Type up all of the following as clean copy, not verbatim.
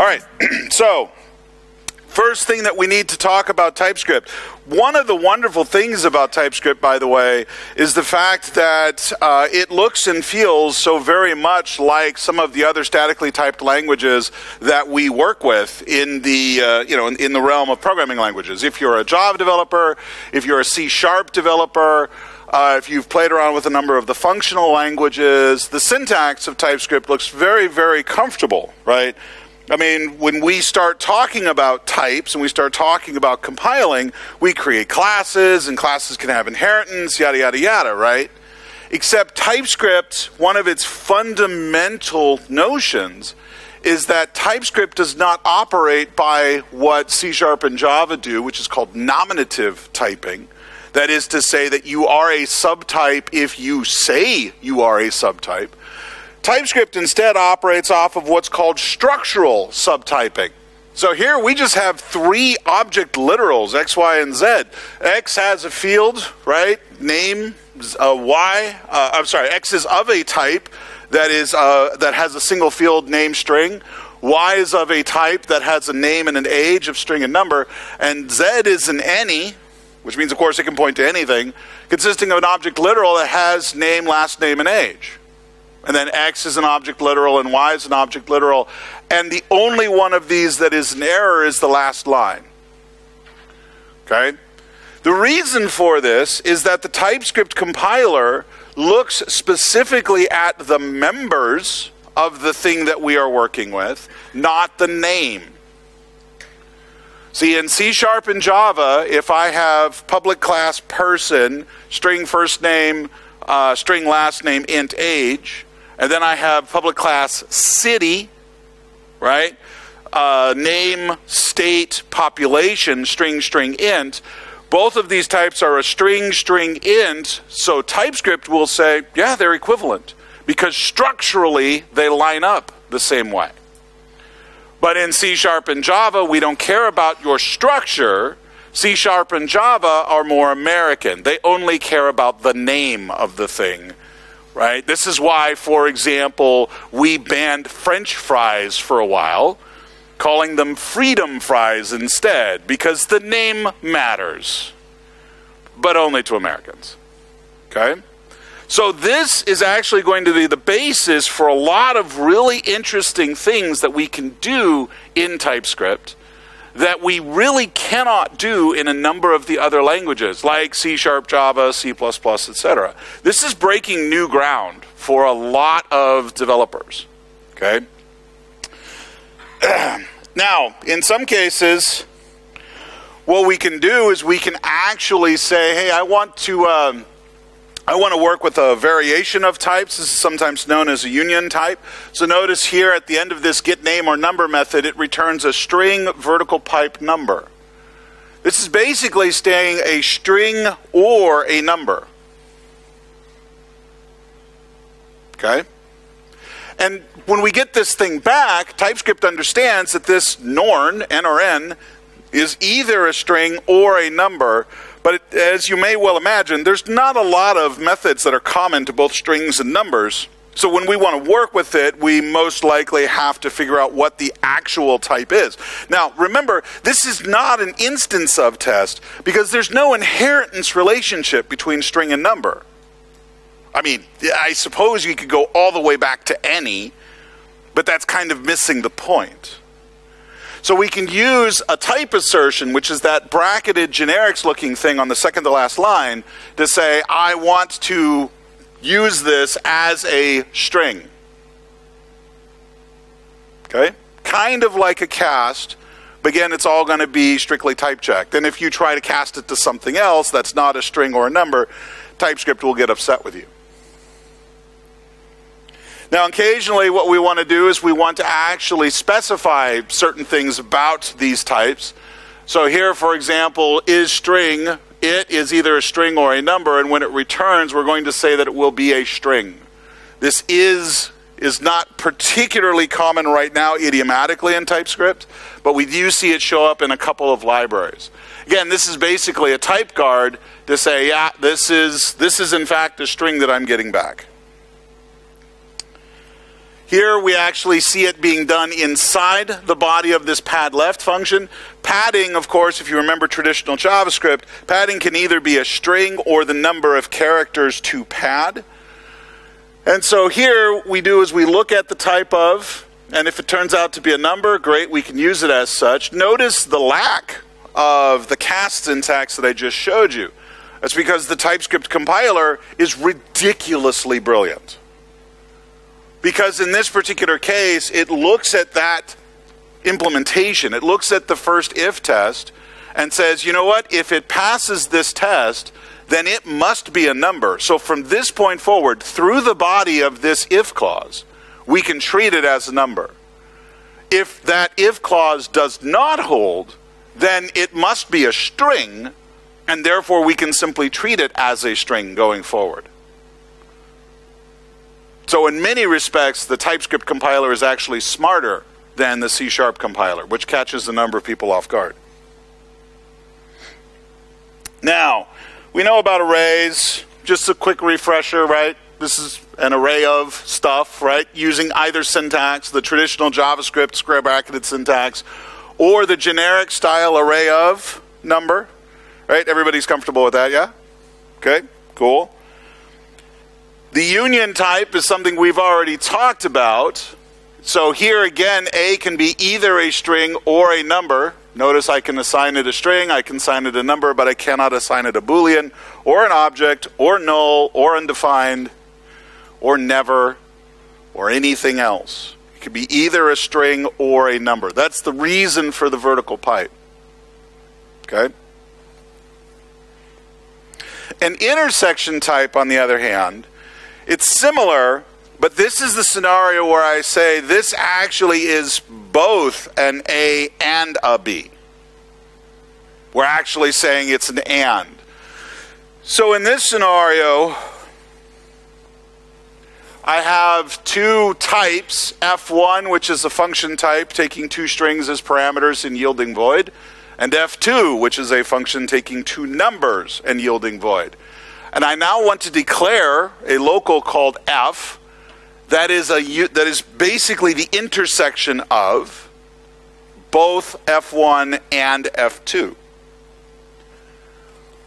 All right, so first thing that we need to talk about TypeScript. One of the wonderful things about TypeScript, by the way, is the fact that it looks and feels so very much like some of the other statically typed languages that we work with in the in the realm of programming languages. If you're a Java developer, if you're a C# developer, if you've played around with a number of the functional languages, the syntax of TypeScript looks very, very comfortable, right? I mean, when we start talking about types and we start talking about compiling, we create classes, and classes can have inheritance, yada, yada, yada, right? Except TypeScript, one of its fundamental notions is that TypeScript does not operate by what C# and Java do, which is called nominative typing. That is to say that you are a subtype if you say you are a subtype. TypeScript instead operates off of what's called structural subtyping. So here we just have three object literals, X, Y, and Z. X has a field, right? Name, Y. X is of a type that has a single field, name, string. Y is of a type that has a name and an age of string and number. And Z is an any, which means, of course, it can point to anything, consisting of an object literal that has name, last name, and age. And then X is an object literal and Y is an object literal. And the only one of these that is an error is the last line. Okay? The reason for this is that the TypeScript compiler looks specifically at the members of the thing that we are working with, not the name. See, in C# and Java, if I have public class person, string first name, string last name, int age, and then I have public class city, right? Name, state, population, string, string, int. Both of these types are a string, string, int. So TypeScript will say, yeah, they're equivalent, because structurally they line up the same way. But in C# and Java, we don't care about your structure. C# and Java are more American. They only care about the name of the thing. Right? This is why, for example, we banned French fries for a while, calling them freedom fries instead, because the name matters, but only to Americans. Okay? So this is actually going to be the basis for a lot of really interesting things that we can do in TypeScript that we really cannot do in a number of the other languages, like C#, Java, C++, etc. This is breaking new ground for a lot of developers. Okay? Now, in some cases, what we can do is we can actually say, hey, I want to work with a variation of types. This is sometimes known as a union type. So notice here at the end of this getNameOrNumber method, it returns a string vertical pipe number. This is basically saying a string or a number. Okay? And when we get this thing back, TypeScript understands that this norn, N or N, is either a string or a number. But as you may well imagine, there's not a lot of methods that are common to both strings and numbers. So when we want to work with it, we most likely have to figure out what the actual type is. Now, remember, this is not an instance of test because there's no inheritance relationship between string and number. I mean, I suppose you could go all the way back to any, but that's kind of missing the point. So we can use a type assertion, which is that bracketed generics looking thing on the second to last line, to say, I want to use this as a string. Okay? Kind of like a cast, but again, it's all going to be strictly type checked. And if you try to cast it to something else that's not a string or a number, TypeScript will get upset with you. Now, occasionally what we want to do is we want to actually specify certain things about these types. So here, for example, is string. It is either a string or a number, and when it returns, we're going to say that it will be a string. This is not particularly common right now idiomatically in TypeScript, but we do see it show up in a couple of libraries. Again, this is basically a type guard to say, yeah, this is in fact a string that I'm getting back. Here we actually see it being done inside the body of this pad left function. Padding, of course, if you remember traditional JavaScript, padding can either be a string or the number of characters to pad. And so here we do is we look at the type of, and if it turns out to be a number, great, we can use it as such. Notice the lack of the cast syntax that I just showed you. That's because the TypeScript compiler is ridiculously brilliant. Because in this particular case, it looks at that implementation. It looks at the first if test and says, you know what, if it passes this test, then it must be a number. So from this point forward, through the body of this if clause, we can treat it as a number. If that if clause does not hold, then it must be a string, and therefore we can simply treat it as a string going forward. So in many respects, the TypeScript compiler is actually smarter than the C# compiler, which catches a number of people off guard. Now, we know about arrays. Just a quick refresher, right? This is an array of stuff, right? Using either syntax, the traditional JavaScript square bracketed syntax, or the generic style array of number, right? Everybody's comfortable with that, yeah? Okay, cool. The union type is something we've already talked about. So here again, A can be either a string or a number. Notice I can assign it a string, I can assign it a number, but I cannot assign it a Boolean, or an object, or null, or undefined, or never, or anything else. It could be either a string or a number. That's the reason for the vertical pipe. Okay? An intersection type, on the other hand, it's similar, but this is the scenario where I say this actually is both an A and a B. We're actually saying it's an and. So in this scenario, I have two types, F1, which is a function type taking two strings as parameters and yielding void, and F2, which is a function taking two numbers and yielding void. And I now want to declare a local called F that is basically the intersection of both F1 and F2.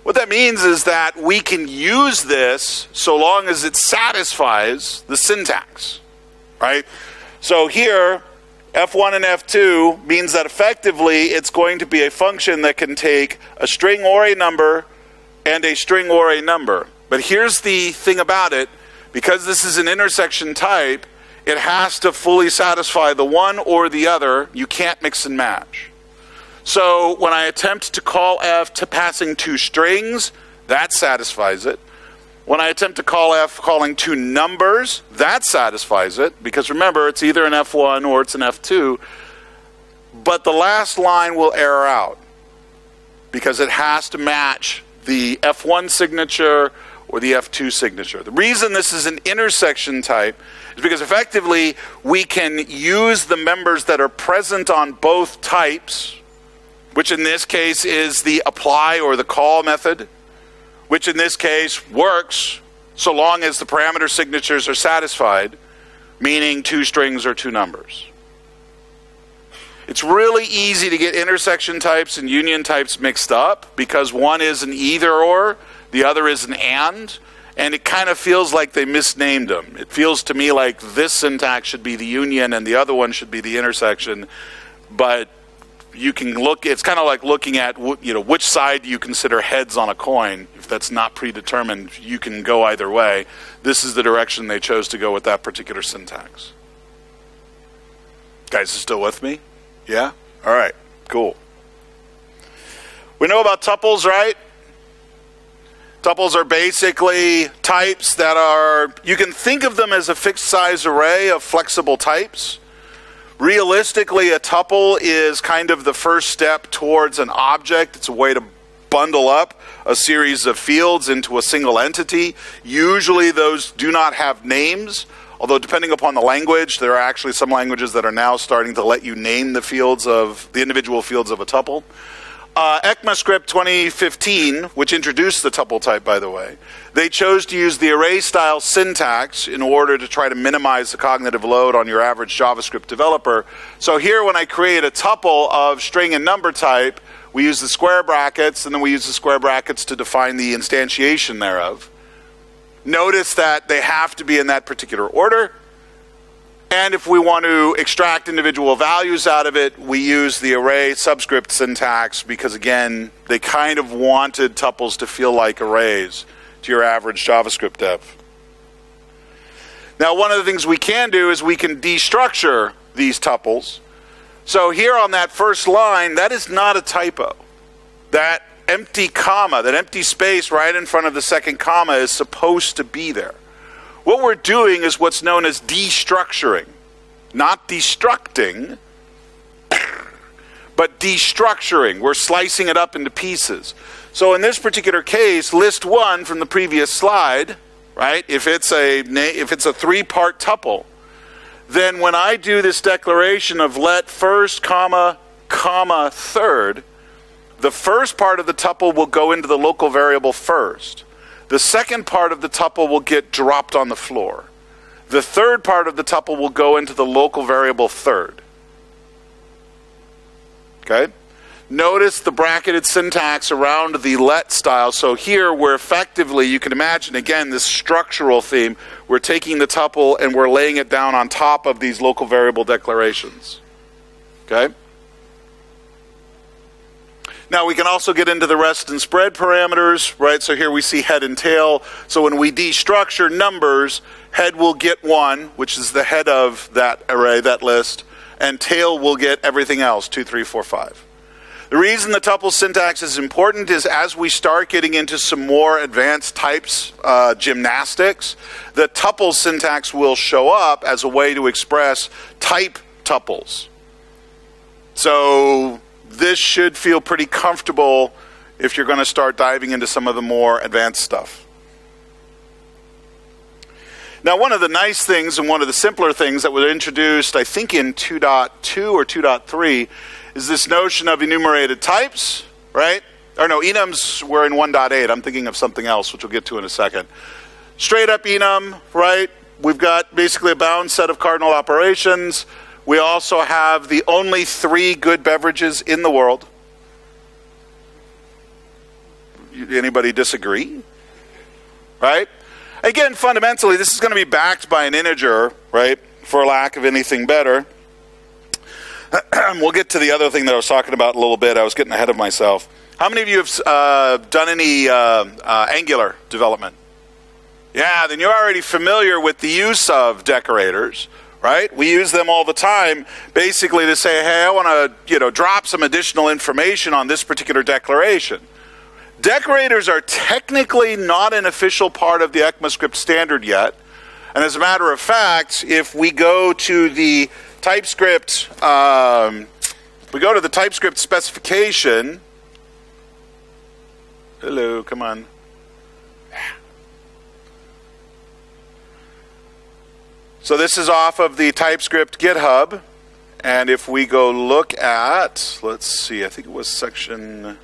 What that means is that we can use this so long as it satisfies the syntax, right? So here, F1 and F2 means that effectively it's going to be a function that can take a string or a number and a string or a number. But here's the thing about it. Because this is an intersection type, it has to fully satisfy the one or the other. You can't mix and match. So when I attempt to call F to passing two strings, that satisfies it. When I attempt to call F calling two numbers, that satisfies it. Because remember, it's either an F1 or it's an F2. But the last line will error out. Because it has to match the F1 signature or the F2 signature. The reason this is an intersection type is because effectively we can use the members that are present on both types, which in this case is the apply or the call method, which in this case works so long as the parameter signatures are satisfied, meaning two strings or two numbers. It's really easy to get intersection types and union types mixed up because one is an either or, the other is an and it kind of feels like they misnamed them. It feels to me like this syntax should be the union and the other one should be the intersection, but you can look, it's kind of like looking at, you know, which side do you consider heads on a coin. If that's not predetermined, you can go either way. This is the direction they chose to go with that particular syntax. Guys, are still with me? Yeah? All right, cool. We know about tuples, right? Tuples are basically types that are, you can think of them as a fixed size array of flexible types. Realistically, a tuple is kind of the first step towards an object. It's a way to bundle up a series of fields into a single entity. Usually those do not have names, although depending upon the language, there are actually some languages that are now starting to let you name the fields of the individual fields of a tuple. ECMAScript 2015, which introduced the tuple type, by the way, they chose to use the array-style syntax in order to try to minimize the cognitive load on your average JavaScript developer. So here, when I create a tuple of string and number type, we use the square brackets, and then we use the square brackets to define the instantiation thereof. Notice that they have to be in that particular order. And if we want to extract individual values out of it, we use the array subscript syntax because, again, they kind of wanted tuples to feel like arrays to your average JavaScript dev. Now, one of the things we can do is we can destructure these tuples. So here on that first line, that is not a typo. That empty comma, that empty space right in front of the second comma is supposed to be there. What we're doing is what's known as destructuring. Not destructing, but destructuring. We're slicing it up into pieces. So in this particular case, list 1 from the previous slide, right? If it's a three-part tuple, then when I do this declaration of let first, comma, third, the first part of the tuple will go into the local variable first. The second part of the tuple will get dropped on the floor. The third part of the tuple will go into the local variable third. Okay? Notice the bracketed syntax around the let style. So here we're effectively, you can imagine, again, this structural theme. We're taking the tuple and we're laying it down on top of these local variable declarations. Okay? Now we can also get into the rest and spread parameters, right? So here we see head and tail. So when we destructure numbers, head will get 1, which is the head of that array, that list, and tail will get everything else, 2, 3, 4, 5. The reason the tuple syntax is important is as we start getting into some more advanced types gymnastics, the tuple syntax will show up as a way to express type tuples. So this should feel pretty comfortable if you're going to start diving into some of the more advanced stuff. Now, one of the nice things and one of the simpler things that was introduced, I think in 2.2 or 2.3, is this notion of enumerated types, right? Or no, enums were in 1.8. I'm thinking of something else, which we'll get to in a second. Straight up enum, right? We've got basically a bound set of cardinal operations. We also have the only 3 good beverages in the world. Anybody disagree? Right? Again, fundamentally, this is going to be backed by an integer, right? For lack of anything better. We'll get to the other thing that I was talking about in a little bit. I was getting ahead of myself. How many of you have done any Angular development? Yeah, then you're already familiar with the use of decorators. Right? We use them all the time basically to say, hey, I want to, drop some additional information on this particular declaration. Decorators are technically not an official part of the ECMAScript standard yet. And as a matter of fact, if we go to the TypeScript, specification. Hello, come on. So this is off of the TypeScript GitHub, and if we go look at, let's see, I think it was section,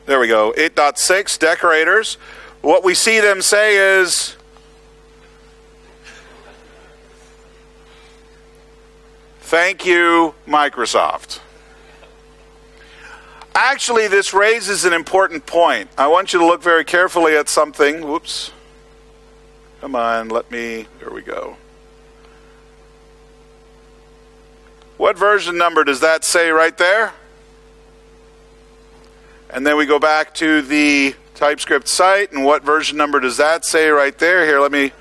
there we go, 8.6, decorators. What we see them say is, thank you, Microsoft. Actually, this raises an important point. I want you to look very carefully at something. Whoops. Come on, there we go. What version number does that say right there? And then we go back to the TypeScript site, and what version number does that say right there? Here, let me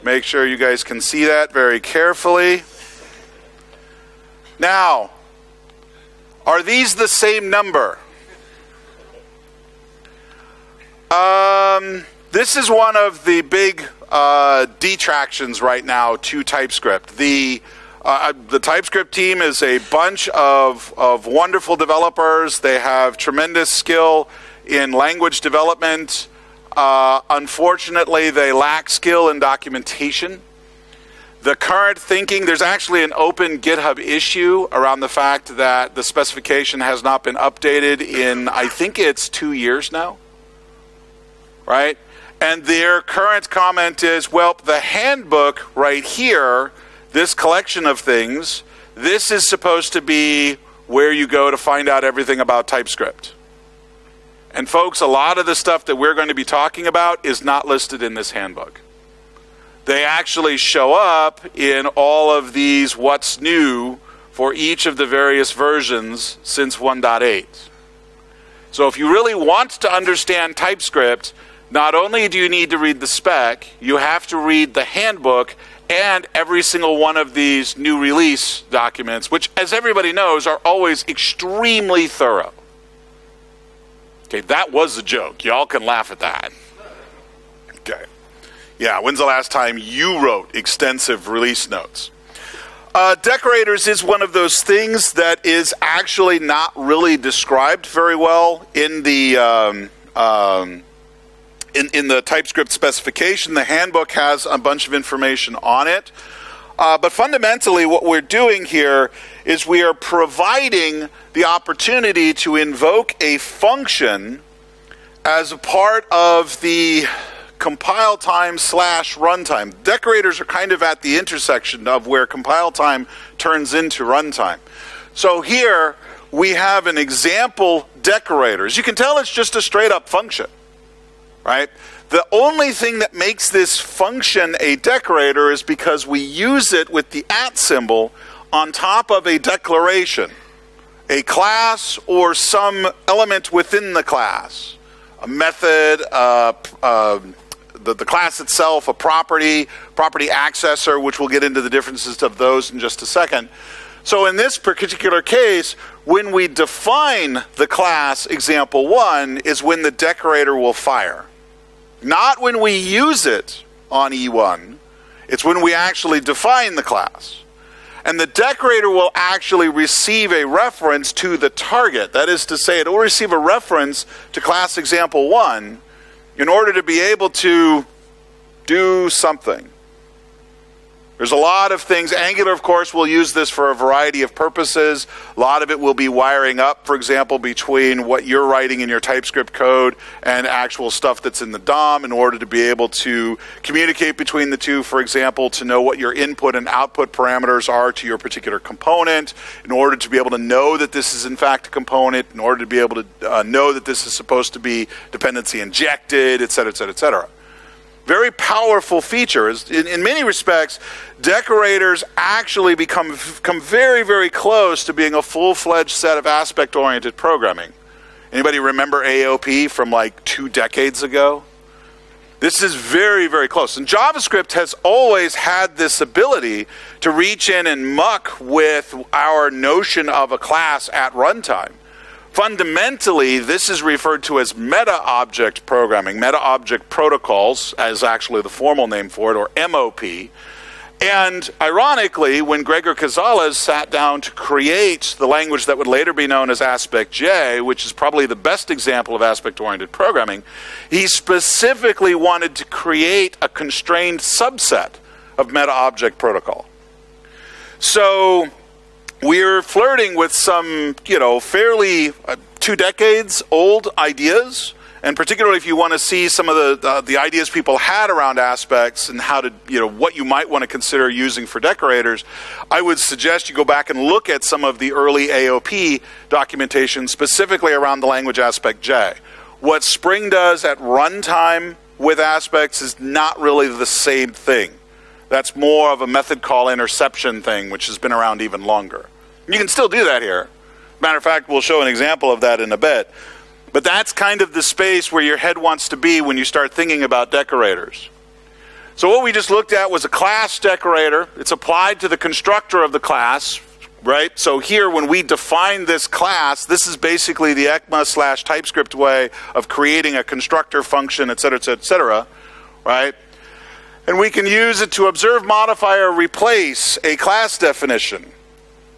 make sure you guys can see that very carefully. Now, are these the same number? This is one of the big detractions right now to TypeScript. The TypeScript team is a bunch of wonderful developers. They have tremendous skill in language development. Unfortunately, they lack skill in documentation. The current thinking, there's actually an open GitHub issue around the fact that the specification has not been updated in, I think it's 2 years now, right? And their current comment is, well, the handbook right here, this collection of things, this is supposed to be where you go to find out everything about TypeScript. And folks, a lot of the stuff that we're going to be talking about is not listed in this handbook. They actually show up in all of these what's new for each of the various versions since 1.8. So if you really want to understand TypeScript, not only do you need to read the spec, you have to read the handbook and every single one of these new release documents, which, as everybody knows, are always extremely thorough. Okay, that was a joke. Y'all can laugh at that. Okay. Yeah, when's the last time you wrote extensive release notes? Decorators is one of those things that is actually not really described very well in the in the TypeScript specification. The handbook has a bunch of information on it. But fundamentally, what we're doing here is we are providing the opportunity to invoke a function as a part of the compile time / runtime. Decorators are kind of at the intersection of where compile time turns into runtime. So here we have an example decorator. As you can tell, it's just a straight up function, right? The only thing that makes this function a decorator is because we use it with the @ symbol on top of a declaration, a class or some element within the class, a method, the class itself, a property accessor, which we'll get into the differences of those in just a second. So in this particular case, when we define the class example1 is when the decorator will fire. Not when we use it on E1, it's when we actually define the class. And the decorator will actually receive a reference to the target. That is to say, it will receive a reference to class example1 in order to be able to do something. There's a lot of things. Angular, of course, will use this for a variety of purposes. A lot of it will be wiring up, for example, between what you're writing in your TypeScript code and actual stuff that's in the DOM in order to be able to communicate between the two, for example, to know what your input and output parameters are to your particular component, in order to be able to know that this is in fact a component, in order to be able to know that this is supposed to be dependency injected, et cetera, et cetera, et cetera. Very powerful features. In many respects, decorators actually become very, very close to being a full-fledged set of aspect-oriented programming. Anybody remember AOP from like 2 decades ago? This is very, very close. And JavaScript has always had this ability to reach in and muck with our notion of a class at runtime. Fundamentally, this is referred to as meta-object programming, meta-object protocols, as actually the formal name for it, or MOP. And ironically, when Gregor Casales sat down to create the language that would later be known as Aspect-J, which is probably the best example of aspect-oriented programming, he specifically wanted to create a constrained subset of meta-object protocol. So we're flirting with some, fairly 2 decades old ideas, and particularly if you want to see some of the ideas people had around aspects and how to, what you might want to consider using for decorators, I would suggest you go back and look at some of the early AOP documentation, specifically around the language Aspect-J. What Spring does at runtime with aspects is not really the same thing. That's more of a method call interception thing, which has been around even longer. You can still do that here. Matter of fact, we'll show an example of that in a bit. But that's kind of the space where your head wants to be when you start thinking about decorators. So what we just looked at was a class decorator. It's applied to the constructor of the class, right? So here, when we define this class, this is basically the ECMA/TypeScript way of creating a constructor function, et cetera, right? And we can use it to observe, modify, or replace a class definition.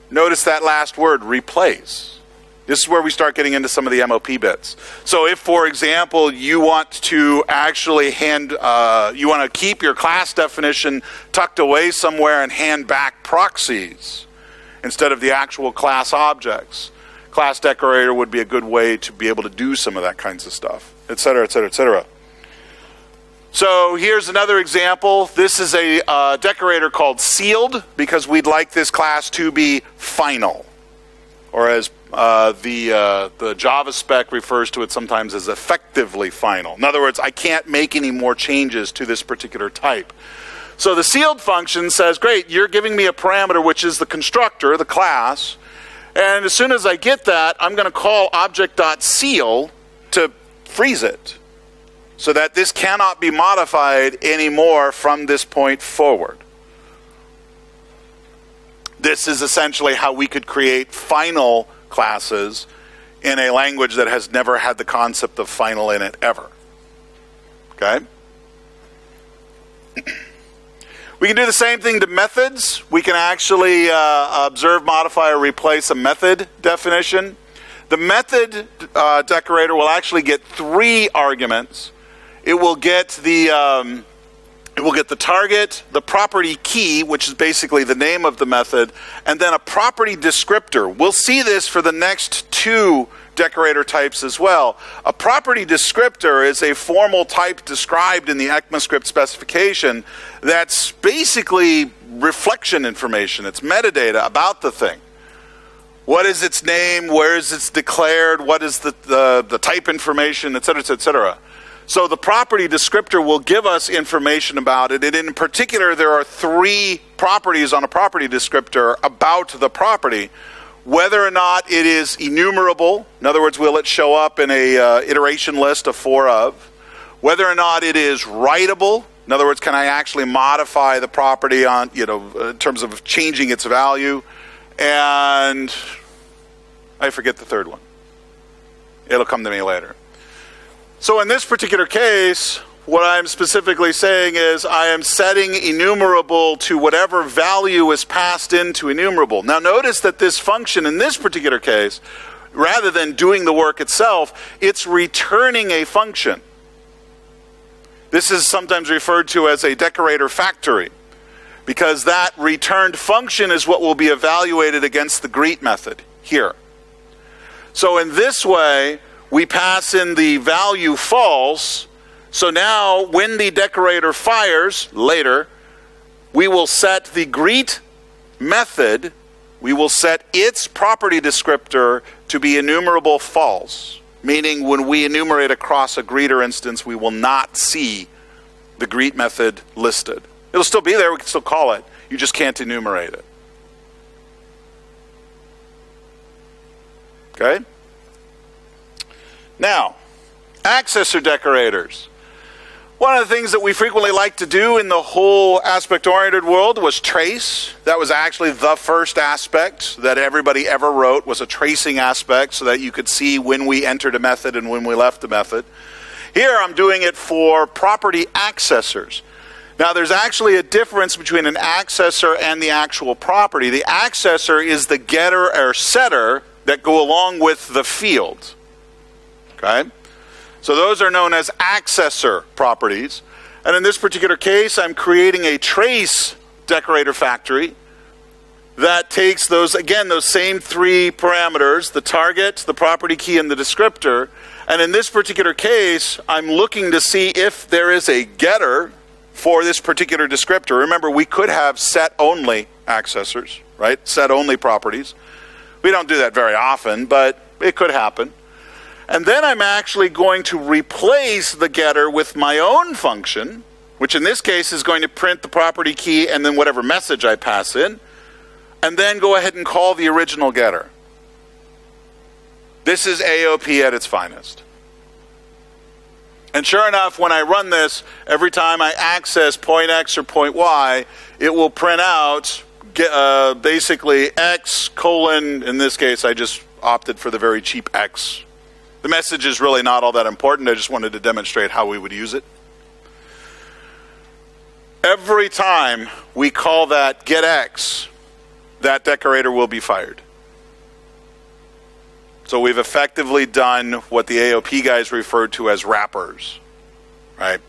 Notice that last word, replace. This is where we start getting into some of the MOP bits. So if, for example, you want to actually you want to keep your class definition tucked away somewhere and hand back proxies instead of the actual class objects, class decorator would be a good way to be able to do some of that kinds of stuff, et cetera, et cetera, et cetera. So here's another example. This is a decorator called sealed because we'd like this class to be final, or as the Java spec refers to it sometimes as effectively final. In other words, I can't make any more changes to this particular type. So the sealed function says, great, you're giving me a parameter which is the constructor, the class, and as soon as I get that, I'm going to call object.seal to freeze it so that this cannot be modified anymore from this point forward. This is essentially how we could create final classes in a language that has never had the concept of final in it ever. Okay? We can do the same thing to methods. We can actually observe, modify, or replace a method definition. The method decorator will actually get 3 arguments. It will get the target, the property key, which is basically the name of the method, and then a property descriptor. We'll see this for the next 2 decorator types as well. A property descriptor is a formal type described in the ECMAScript specification that's basically reflection information. It's metadata about the thing. What is its name? Where is it declared? What is the type information, et cetera, et cetera. So the property descriptor will give us information about it, and in particular there are 3 properties on a property descriptor about the property. Whether or not it is enumerable, in other words, will it show up in a iteration list of 4 of, whether or not it is writable, in other words, can I actually modify the property on, in terms of changing its value, and I forget the third one. It'll come to me later. So in this particular case, what I'm specifically saying is I am setting enumerable to whatever value is passed into enumerable. Now notice that this function in this particular case, rather than doing the work itself, it's returning a function. This is sometimes referred to as a decorator factory, because that returned function is what will be evaluated against the greet method here. So in this way, we pass in the value false. So now when the decorator fires later, we will set the greet method, we will set its property descriptor to be enumerable false, meaning when we enumerate across a greeter instance, we will not see the greet method listed. It'll still be there, we can still call it, you just can't enumerate it. Okay? Now, accessor decorators. One of the things that we frequently like to do in the whole aspect-oriented world was trace. That was actually the first aspect that everybody ever wrote, was a tracing aspect, so that you could see when we entered a method and when we left a method. Here I'm doing it for property accessors. Now there's actually a difference between an accessor and the actual property. The accessor is the getter or setter that go along with the field. Okay? So those are known as accessor properties. And in this particular case, I'm creating a trace decorator factory that takes those, again, those same 3 parameters, the target, the property key, and the descriptor. And in this particular case, I'm looking to see if there is a getter for this particular descriptor. Remember, we could have set-only accessors, right? Set-only properties. We don't do that very often, but it could happen. And then I'm actually going to replace the getter with my own function, which in this case is going to print the property key and then whatever message I pass in, and then go ahead and call the original getter. This is AOP at its finest. And sure enough, when I run this, every time I access point X or point Y, it will print out basically X colon, in this case I just opted for the very cheap X. The message is really not all that important. I just wanted to demonstrate how we would use it. Every time we call that getX, that decorator will be fired. So we've effectively done what the AOP guys referred to as wrappers, right?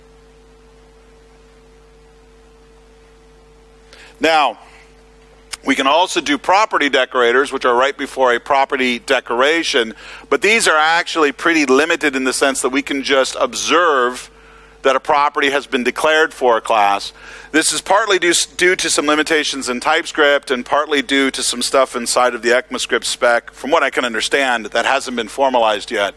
Now, we can also do property decorators, which are right before a property decoration, but these are actually pretty limited in the sense that we can just observe that a property has been declared for a class. This is partly due to some limitations in TypeScript and partly due to some stuff inside of the ECMAScript spec, from what I can understand, that hasn't been formalized yet.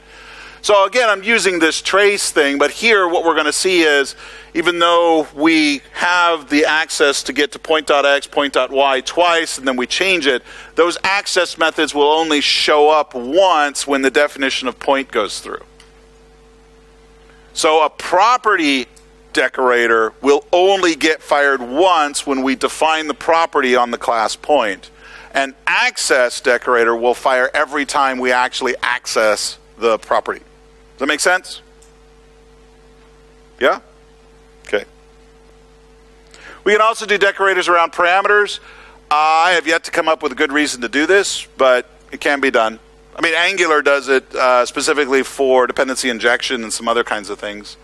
So again, I'm using this trace thing, but here what we're going to see is, even though we have the access to get to point.x, point.y twice, and then we change it, those access methods will only show up once when the definition of point goes through. So a property decorator will only get fired once when we define the property on the class point. An access decorator will fire every time we actually access the property. Does that make sense? Yeah? Okay. We can also do decorators around parameters. I have yet to come up with a good reason to do this, but it can be done. I mean, Angular does it specifically for dependency injection and some other kinds of things.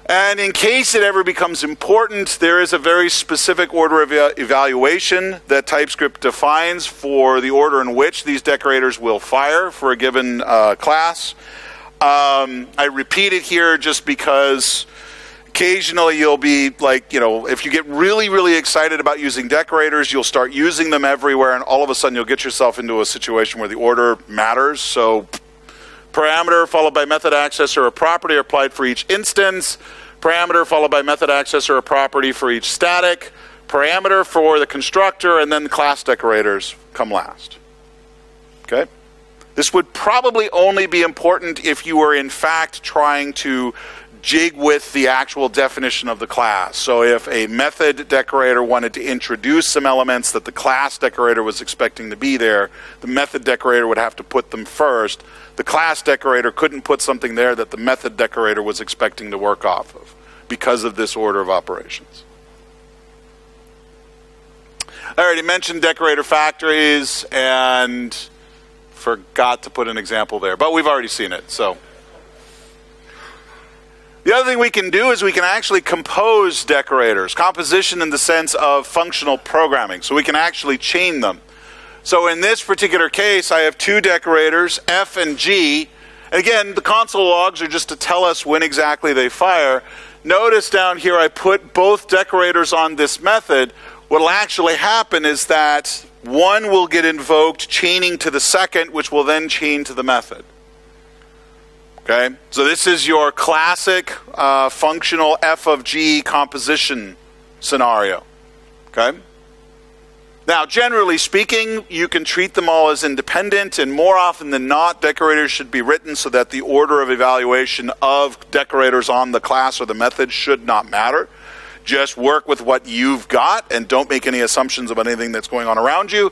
And in case it ever becomes important, there is a very specific order of evaluation that TypeScript defines for the order in which these decorators will fire for a given class. I repeat it here just because occasionally you'll be like, if you get really, really excited about using decorators, you'll start using them everywhere, and all of a sudden you'll get yourself into a situation where the order matters. So parameter followed by method accessor or property are applied for each instance. Parameter followed by method accessor or property for each static. Parameter for the constructor, and then the class decorators come last. Okay? This would probably only be important if you were in fact trying to jig with the actual definition of the class. So if a method decorator wanted to introduce some elements that the class decorator was expecting to be there, the method decorator would have to put them first. The class decorator couldn't put something there that the method decorator was expecting to work off of because of this order of operations. I already mentioned decorator factories and forgot to put an example there, but we've already seen it, so. The other thing we can do is we can actually compose decorators. Composition in the sense of functional programming. So we can actually chain them. So in this particular case, I have two decorators, F and G. And again, the console logs are just to tell us when exactly they fire. Notice down here I put both decorators on this method. What will actually happen is that one will get invoked chaining to the second, which will then chain to the method. Okay, so this is your classic functional f of g composition scenario. Okay. Now, generally speaking, you can treat them all as independent, and more often than not, decorators should be written so that the order of evaluation of decorators on the class or the method should not matter. Just work with what you've got and don't make any assumptions about anything that's going on around you.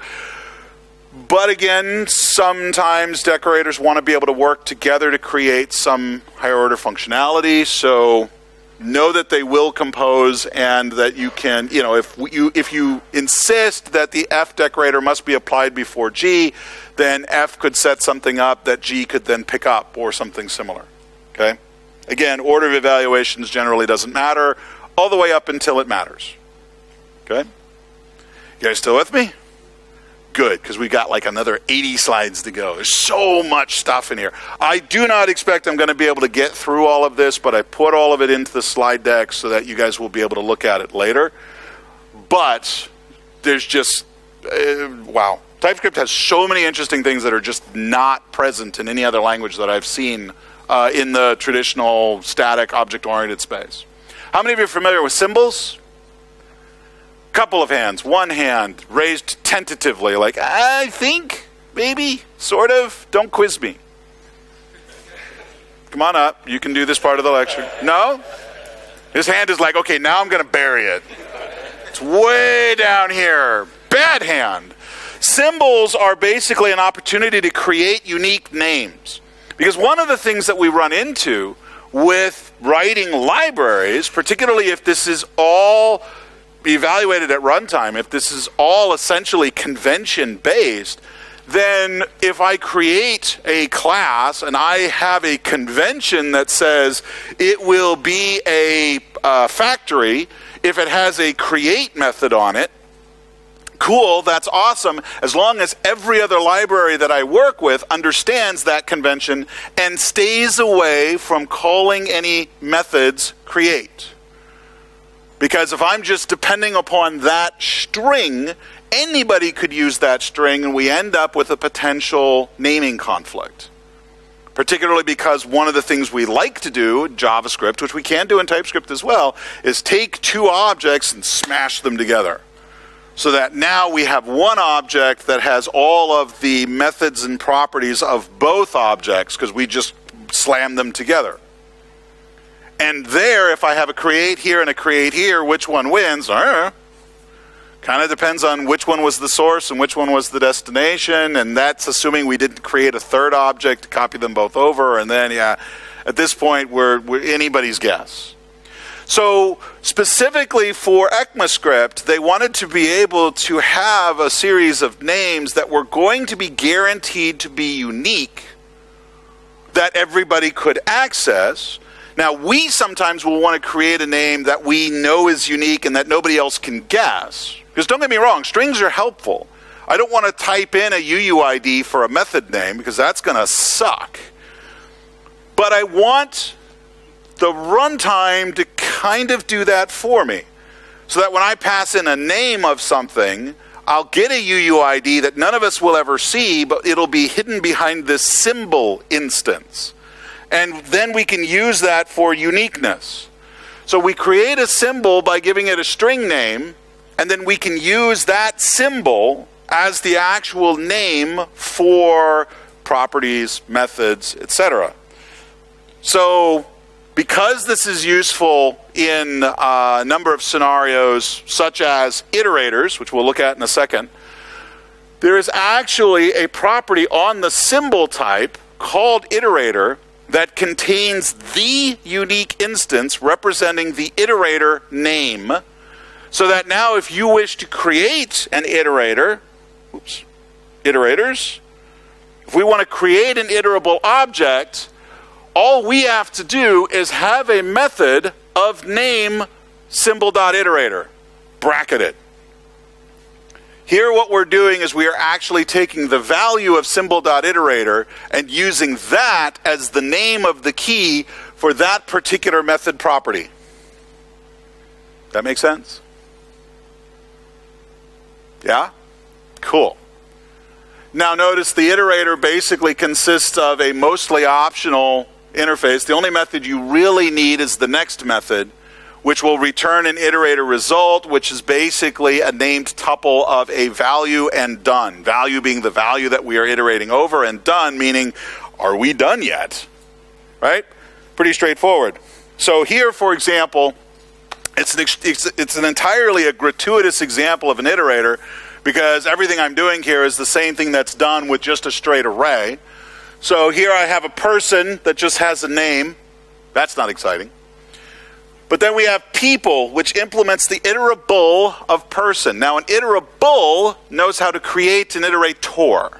But again, sometimes decorators want to be able to work together to create some higher order functionality. So know that they will compose, and that you can, if you insist that the F decorator must be applied before G, then F could set something up that G could then pick up or something similar. Okay? Again, order of evaluations generally doesn't matter all the way up until it matters. Okay? You guys still with me? Good, because we got like another 80 slides to go. There's so much stuff in here. I do not expect I'm going to be able to get through all of this, but I put all of it into the slide deck so that you guys will be able to look at it later. But there's just, wow. TypeScript has so many interesting things that are just not present in any other language that I've seen in the traditional static object-oriented space. How many of you are familiar with symbols? Couple of hands, one hand raised tentatively, like, I think, maybe, sort of. Don't quiz me. Come on up. You can do this part of the lecture. No? His hand is like, okay, now I'm going to bury it. It's way down here. Bad hand. Symbols are basically an opportunity to create unique names. Because one of the things that we run into with writing libraries, particularly if this is all evaluated at runtime, if this is all essentially convention-based, then if I create a class and I have a convention that says it will be a factory if it has a create method on it, cool, that's awesome, as long as every other library that I work with understands that convention and stays away from calling any methods create. Because if I'm just depending upon that string, anybody could use that string and we end up with a potential naming conflict. Particularly because one of the things we like to do in JavaScript, which we can do in TypeScript as well, is take two objects and smash them together. So that now we have one object that has all of the methods and properties of both objects because we just slam them together. And there, if I have a create here and a create here, which one wins? Kind of depends on which one was the source and which one was the destination, and that's assuming we didn't create a third object to copy them both over, and then, yeah, at this point, we're anybody's guess. So specifically for ECMAScript, they wanted to be able to have a series of names that were going to be guaranteed to be unique, that everybody could access. Now, we sometimes will want to create a name that we know is unique and that nobody else can guess. Because don't get me wrong, strings are helpful. I don't want to type in a UUID for a method name because that's going to suck. But I want the runtime to kind of do that for me. So that when I pass in a name of something, I'll get a UUID that none of us will ever see, but it'll be hidden behind this symbol instance. And then we can use that for uniqueness. So we create a symbol by giving it a string name, and then we can use that symbol as the actual name for properties, methods, etc. So because this is useful in a number of scenarios, such as iterators, which we'll look at in a second, there is actually a property on the symbol type called iterator that contains the unique instance representing the iterator name, so that now if you wish to create an iterator, iterators, if we want to create an iterable object, all we have to do is have a method of name symbol.iterator, bracket it. Here what we're doing is we are actually taking the value of symbol.iterator and using that as the name of the key for that particular method property. That make sense? Yeah? Cool. Now notice the iterator basically consists of a mostly optional interface. The only method you really need is the next method, which will return an iterator result, which is basically a named tuple of a value and done. Value being the value that we are iterating over, and done meaning, are we done yet? Right? Pretty straightforward. So here, for example, it's an entirely a gratuitous example of an iterator, because everything I'm doing here is the same thing that's done with just a straight array. So here I have a person that just has a name. That's not exciting. But then we have people, which implements the iterable of person. Now, an iterable knows how to create an iterator.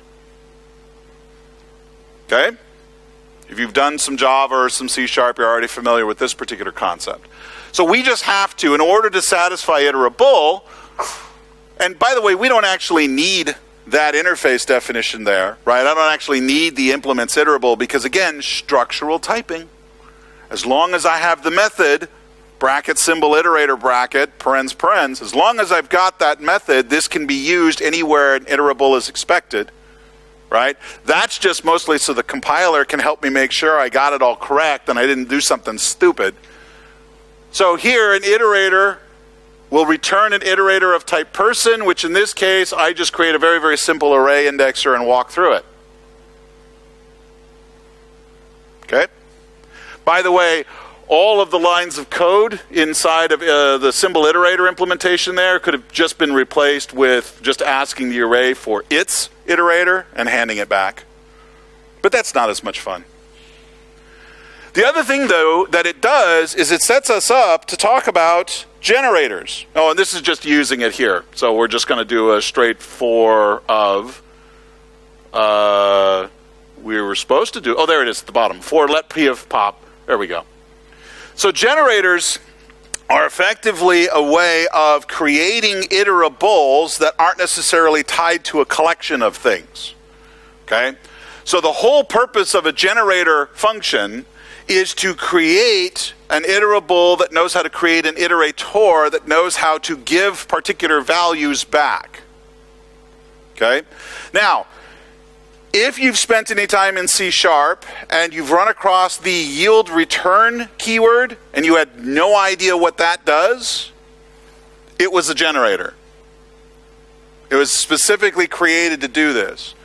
Okay? If you've done some Java or some C#, you're already familiar with this particular concept. So we just have to, in order to satisfy iterable, and by the way, we don't actually need that interface definition there, right? I don't actually need the implements iterable because, again, structural typing. As long as I have the method, bracket symbol iterator bracket, parens parens, as long as I've got that method, this can be used anywhere an iterable is expected, right? That's just mostly so the compiler can help me make sure I got it all correct and I didn't do something stupid. So here, an iterator will return an iterator of type person, which in this case, I just create a very, very simple array indexer and walk through it. Okay? By the way, all of the lines of code inside of the symbol iterator implementation there could have just been replaced with just asking the array for its iterator and handing it back. But that's not as much fun. The other thing, though, that it does is it sets us up to talk about generators. Oh, and this is just using it here. So we're just going to do a straight for of we were supposed to do. Oh, there it is at the bottom. For let p of pop. There we go. So generators are effectively a way of creating iterables that aren't necessarily tied to a collection of things. Okay? So the whole purpose of a generator function is to create an iterable that knows how to create an iterator that knows how to give particular values back. Okay? Now, if you've spent any time in C# and you've run across the yield return keyword and you had no idea what that does, it was a generator. It was specifically created to do this.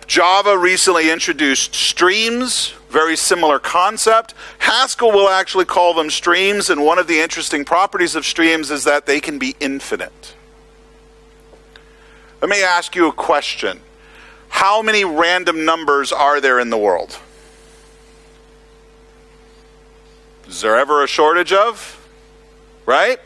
Java recently introduced streams, very similar concept. Haskell will actually call them streams, and one of the interesting properties of streams is that they can be infinite. Let me ask you a question. How many random numbers are there in the world? Is there ever a shortage of? Right?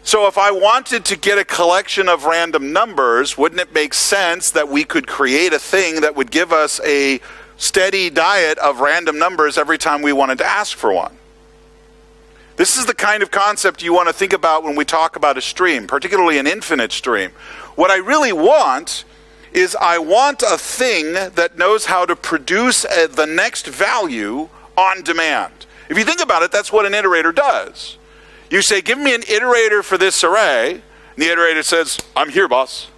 So if I wanted to get a collection of random numbers, wouldn't it make sense that we could create a thing that would give us a steady diet of random numbers every time we wanted to ask for one? This is the kind of concept you want to think about when we talk about a stream, particularly an infinite stream. What I really want is I want a thing that knows how to produce the next value on demand. If you think about it, that's what an iterator does. You say, give me an iterator for this array, and the iterator says, I'm here, boss.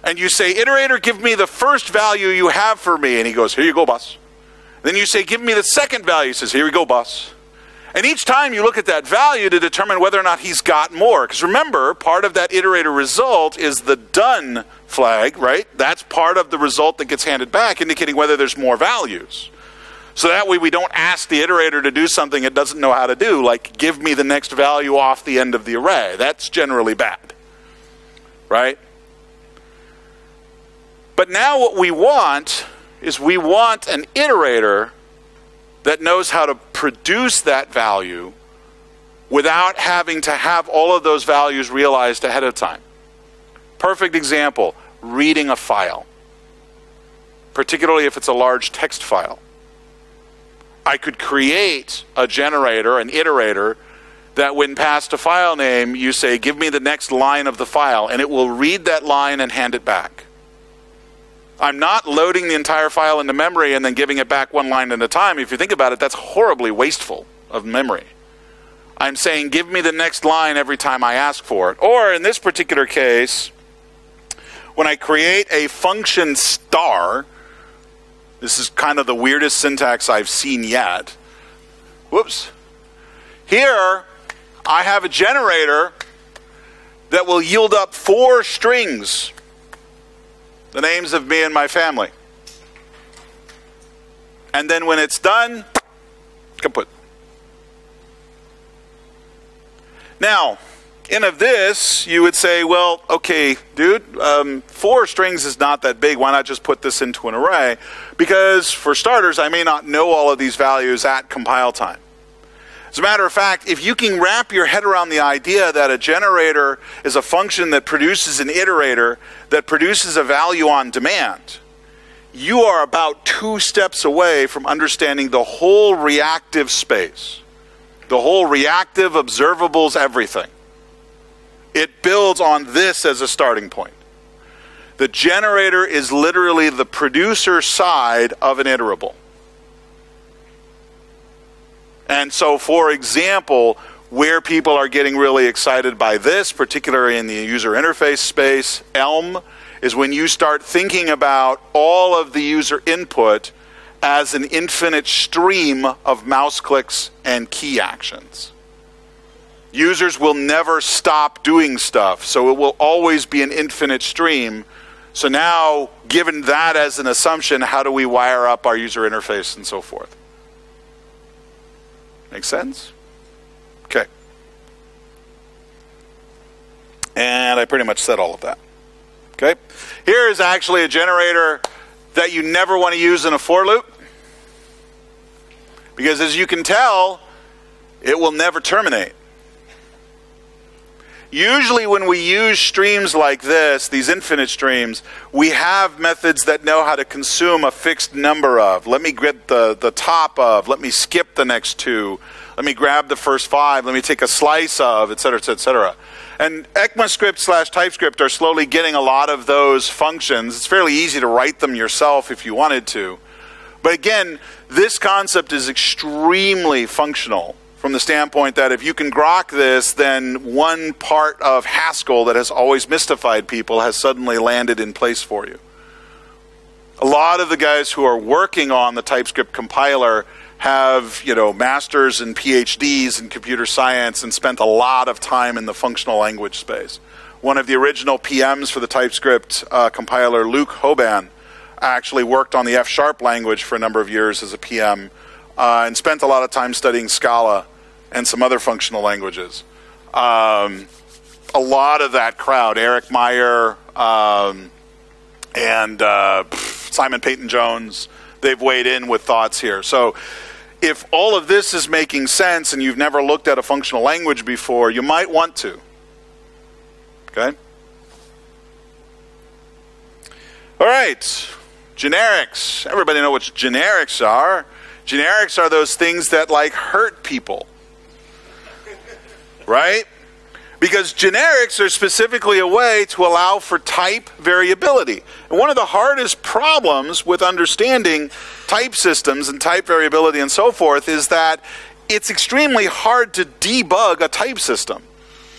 And you say, iterator, give me the first value you have for me, and he goes, here you go, boss. Then you say, give me the second value, he says, here you go, boss. And each time you look at that value to determine whether or not he's got more. Because remember, part of that iterator result is the done flag, right? That's part of the result that gets handed back, indicating whether there's more values. So that way we don't ask the iterator to do something it doesn't know how to do, like give me the next value off the end of the array. That's generally bad, right? But now what we want is we want an iterator that knows how to produce that value without having to have all of those values realized ahead of time. Perfect example, reading a file, particularly if it's a large text file. I could create a generator, an iterator, that when passed a file name, you say, give me the next line of the file, and it will read that line and hand it back. I'm not loading the entire file into memory and then giving it back one line at a time. If you think about it, that's horribly wasteful of memory. I'm saying, give me the next line every time I ask for it. Or in this particular case, when I create a function star, this is kind of the weirdest syntax I've seen yet. Whoops. Here, I have a generator that will yield up 4 strings, the names of me and my family. And then when it's done, kaput. Now, in of this, you would say, well, okay, dude, 4 strings is not that big. Why not just put this into an array? Because, for starters, I may not know all of these values at compile time. As a matter of fact, if you can wrap your head around the idea that a generator is a function that produces an iterator that produces a value on demand, you are about 2 steps away from understanding the whole reactive space, the whole reactive, observables, everything. It builds on this as a starting point. The generator is literally the producer side of an iterable. And so, for example, where people are getting really excited by this, particularly in the user interface space, Elm, is when you start thinking about all of the user input as an infinite stream of mouse clicks and key actions. Users will never stop doing stuff, so it will always be an infinite stream. So now, given that as an assumption, how do we wire up our user interface and so forth? Make sense? Okay. And I pretty much said all of that. Okay. Here is actually a generator that you never want to use in a for loop. Because as you can tell, it will never terminate. Usually when we use streams like this, these infinite streams, we have methods that know how to consume a fixed number of. Let me get the top of, let me skip the next 2, let me grab the first 5, let me take a slice of, etc., etc., etc. And ECMAScript/TypeScript are slowly getting a lot of those functions. It's fairly easy to write them yourself if you wanted to. But again, this concept is extremely functional from the standpoint that if you can grok this, then one part of Haskell that has always mystified people has suddenly landed in place for you. A lot of the guys who are working on the TypeScript compiler have, masters and PhDs in computer science and spent a lot of time in the functional language space. One of the original PMs for the TypeScript compiler, Luke Hoban, actually worked on the F# language for a number of years as a PM and spent a lot of time studying Scala and some other functional languages. A lot of that crowd, Eric Meyer and Simon Peyton-Jones, they've weighed in with thoughts here. So if all of this is making sense and you've never looked at a functional language before, you might want to. Okay? All right. Generics. Everybody know what generics are. Generics are those things that hurt people. Right? Because generics are specifically a way to allow for type variability. And one of the hardest problems with understanding type systems and type variability and so forth is that it's extremely hard to debug a type system.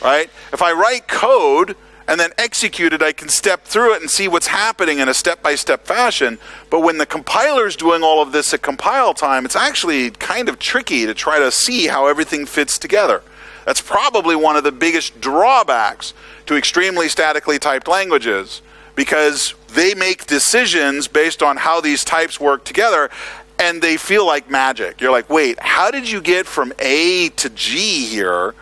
Right? If I write code and then execute it, I can step through it and see what's happening in a step-by-step fashion. But when the compiler's doing all of this at compile time, it's actually kind of tricky to try to see how everything fits together. That's probably one of the biggest drawbacks to extremely statically typed languages, because they make decisions based on how these types work together, and they feel like magic. You're like, wait, how did you get from A to G here?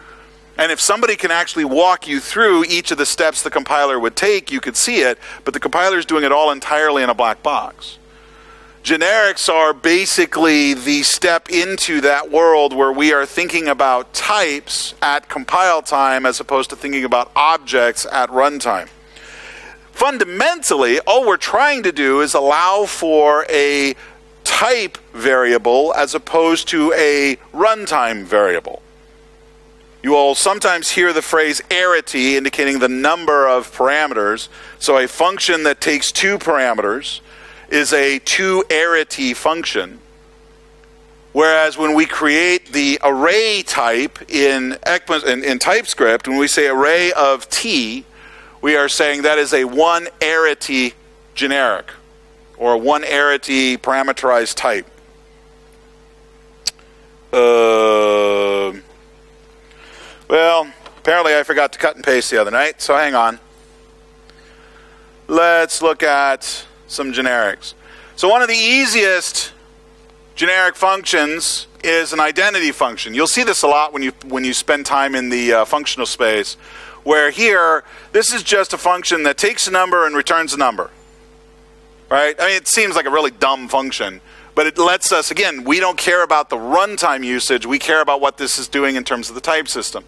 And if somebody can actually walk you through each of the steps the compiler would take, you could see it, but the compiler's doing it all entirely in a black box. Generics are basically the step into that world where we are thinking about types at compile time as opposed to thinking about objects at runtime. Fundamentally, all we're trying to do is allow for a type variable as opposed to a runtime variable. You will sometimes hear the phrase arity indicating the number of parameters. So a function that takes 2 parameters is a 2-arity function. Whereas when we create the array type in TypeScript, when we say array of t, we are saying that is a 1-arity generic, or a 1-arity parameterized type. Well, apparently I forgot to cut and paste the other night, so hang on. Let's look at some generics. So one of the easiest generic functions is an identity function. You'll see this a lot when you spend time in the functional space, where here, this is just a function that takes a number and returns a number. Right? I mean, it seems like a really dumb function, but it lets us, again, we don't care about the runtime usage, we care about what this is doing in terms of the type system.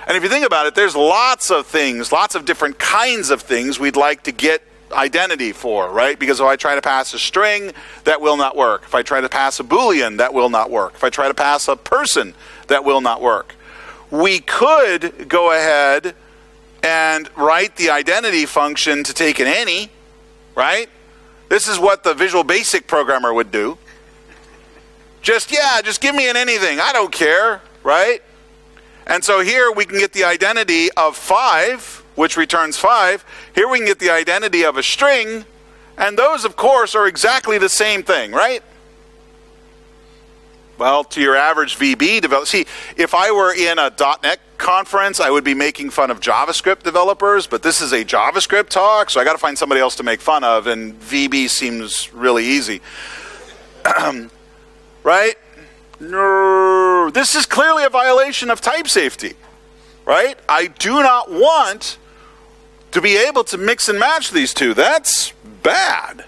And if you think about it, there's lots of things, lots of different kinds of things we'd like to get identity for, right? Because if I try to pass a string, that will not work. If I try to pass a Boolean, that will not work. If I try to pass a person, that will not work. We could go ahead and write the identity function to take an any, right? This is what the Visual Basic programmer would do. Just give me an anything. I don't care, right? And so here we can get the identity of 5, which returns 5. Here we can get the identity of a string, and those, of course, are exactly the same thing, right? Well, to your average VB developer, see, if I were in a .NET conference, I would be making fun of JavaScript developers, but this is a JavaScript talk, so I got to find somebody else to make fun of, and VB seems really easy. Right? No, this is clearly a violation of type safety, right? I do not want to be able to mix and match these two. That's bad.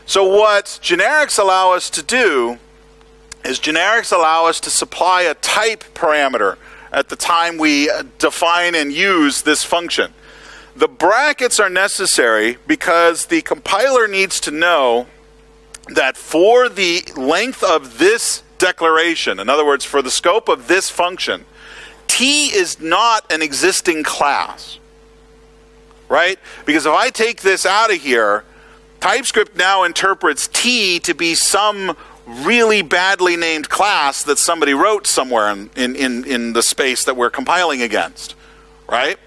So what generics allow us to do is generics allow us to supply a type parameter at the time we define and use this function. The brackets are necessary because the compiler needs to know that for the length of this declaration, in other words, for the scope of this function, T is not an existing class, right? Because if I take this out of here, TypeScript now interprets T to be some really badly named class that somebody wrote somewhere in the space that we're compiling against, right?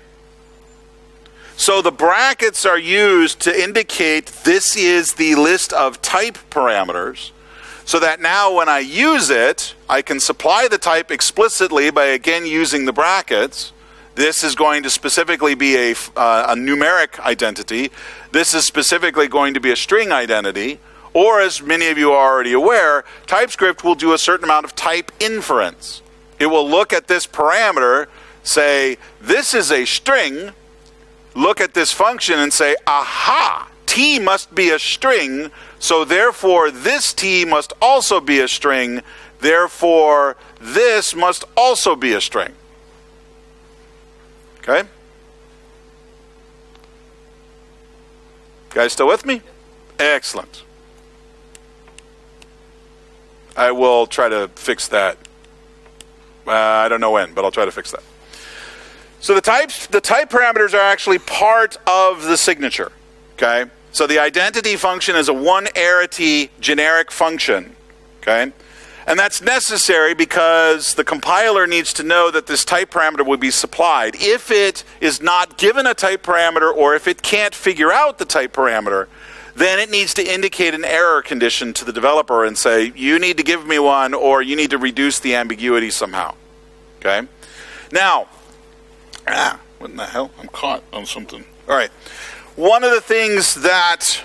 So the brackets are used to indicate this is the list of type parameters, so that now when I use it, I can supply the type explicitly by again using the brackets. This is going to specifically be a numeric identity. This is specifically going to be a string identity. Or, as many of you are already aware, TypeScript will do a certain amount of type inference. It will look at this parameter, say, this is a string, look at this function and say, aha, T must be a string, so therefore this T must also be a string, therefore this must also be a string. Okay? Guys still with me? Excellent. I will try to fix that. I don't know when, but I'll try to fix that. So the type parameters are actually part of the signature. Okay? So the identity function is a one-arity generic function. Okay? And that's necessary because the compiler needs to know that this type parameter will be supplied. If it is not given a type parameter, or if it can't figure out the type parameter, then it needs to indicate an error condition to the developer and say, you need to give me one, or you need to reduce the ambiguity somehow. Okay? Now, what in the hell? I'm caught on something. All right. One of the things that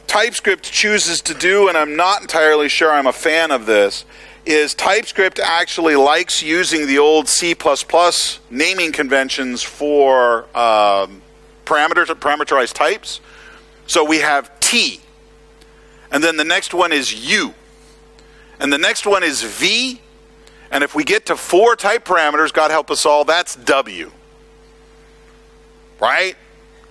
TypeScript chooses to do, and I'm not entirely sure I'm a fan of this, is TypeScript actually likes using the old C++ naming conventions for parameterized types. So we have T, and then the next one is U, and the next one is V, and if we get to 4 type parameters, God help us all, that's W. Right?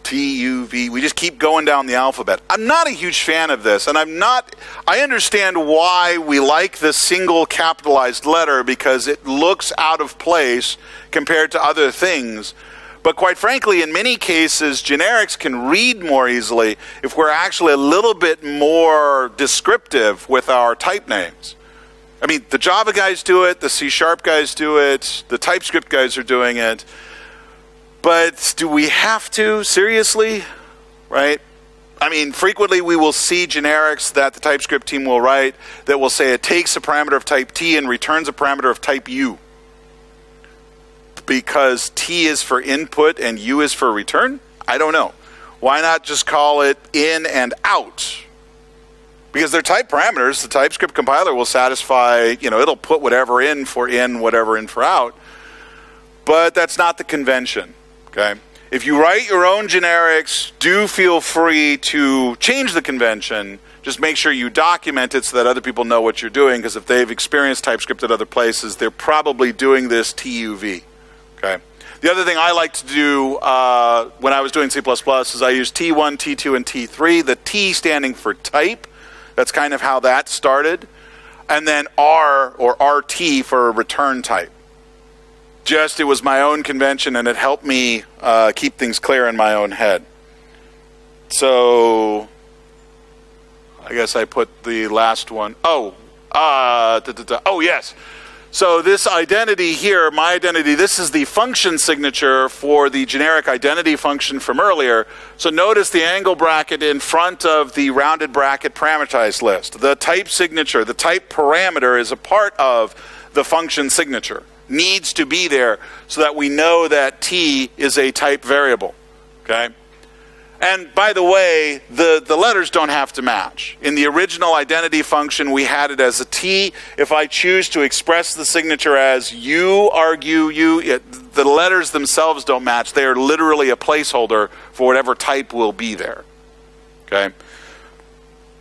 T, U, V. We just keep going down the alphabet. I'm not a huge fan of this, and I understand why we like the single capitalized letter, because it looks out of place compared to other things. But quite frankly, in many cases, generics can read more easily if we're actually a little bit more descriptive with our type names. I mean, the Java guys do it, the C# guys do it, the TypeScript guys are doing it. But do we have to? Seriously? Right? I mean, frequently we will see generics that the TypeScript team will write that will say it takes a parameter of type T and returns a parameter of type U. Because T is for input and U is for return? I don't know. Why not just call it in and out? Because they're type parameters. The TypeScript compiler will satisfy, it'll put whatever in, whatever in for out. But that's not the convention. Okay? If you write your own generics, do feel free to change the convention. Just make sure you document it so that other people know what you're doing, because if they've experienced TypeScript at other places, they're probably doing this TUV. Okay. The other thing I like to do when I was doing C++ is I use T1, T2, and T3, the T standing for type. That's kind of how that started. And then R, or RT, for return type. It was my own convention, and it helped me keep things clear in my own head. So, I guess I put the last one. Oh, yes. So this identity here, my identity, this is the function signature for the generic identity function from earlier. So notice the angle bracket in front of the rounded bracket parameterized list. The type signature, the type parameter, is a part of the function signature. Needs to be there so that we know that T is a type variable. Okay? And by the way, the letters don't have to match. In the original identity function, we had it as a T. If I choose to express the signature as U, argue, U, the letters themselves don't match. They are literally a placeholder for whatever type will be there. Okay?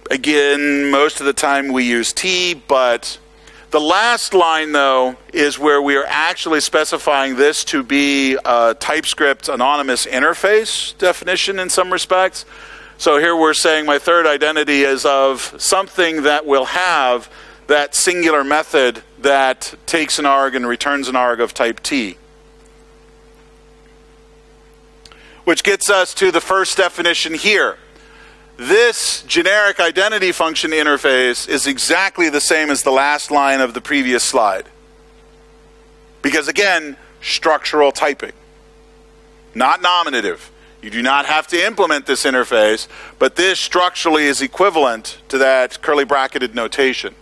Again, most of the time we use T, but The last line, though, is where we are actually specifying this to be a TypeScript anonymous interface definition in some respects. So here we're saying my third identity is of something that will have that singular method that takes an arg and returns an arg of type T. Which gets us to the first definition here. This generic identity function interface is exactly the same as the last line of the previous slide. Because again, structural typing, not nominative. You do not have to implement this interface, but this structurally is equivalent to that curly bracketed notation,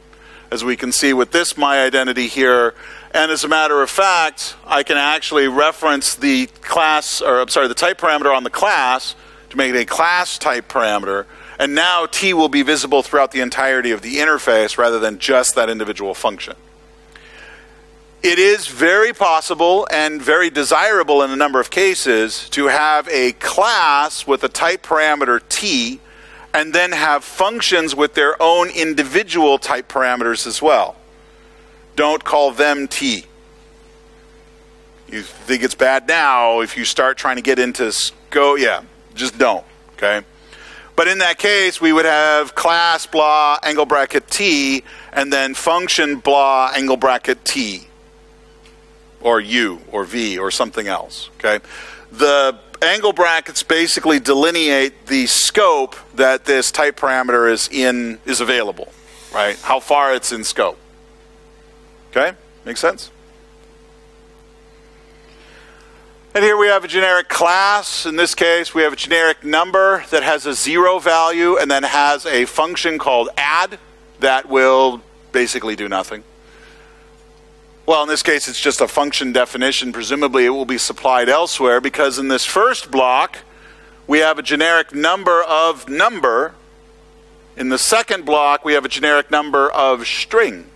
as we can see with this my identity here. And as a matter of fact, I can actually reference the class, or I'm sorry, the type parameter on the class to make it a class type parameter, and now T will be visible throughout the entirety of the interface rather than just that individual function. It is very possible and very desirable in a number of cases to have a class with a type parameter T and then have functions with their own individual type parameters as well. Don't call them T. You think it's bad now. If you start trying to get into scope, yeah, just don't, okay? But in that case, we would have class blah angle bracket T and then function blah angle bracket T or U or V or something else, okay? The angle brackets basically delineate the scope that this type parameter is available, right? How far it's in scope. Okay? Make sense? And here we have a generic class. In this case, we have a generic number that has a 0 value and then has a function called add that will basically do nothing. Well, in this case, it's just a function definition. Presumably, it will be supplied elsewhere because in this first block, we have a generic number of number. In the second block, we have a generic number of string.